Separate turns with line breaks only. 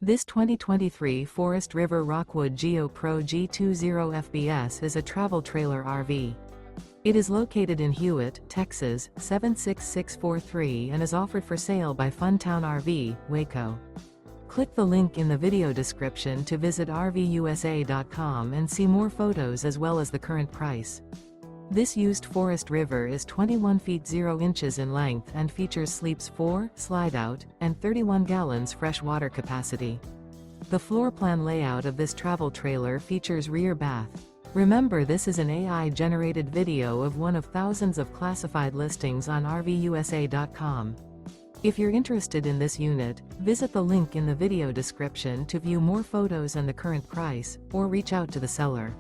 This 2023 Forest River Rockwood Geo Pro G20 FBS is a travel trailer RV. It is located in Hewitt, Texas, 76643 and is offered for sale by Funtown RV, Waco. Click the link in the video description to visit RVUSA.com and see more photos as well as the current price. This used Forest River is 21 feet 0 inches in length and features sleeps 4, Slideout, and 31 gallons fresh water capacity. The floor plan layout of this travel trailer features rear bath. Remember, this is an AI-generated video of one of thousands of classified listings on RVUSA.com. If you're interested in this unit, visit the link in the video description to view more photos and the current price, or reach out to the seller.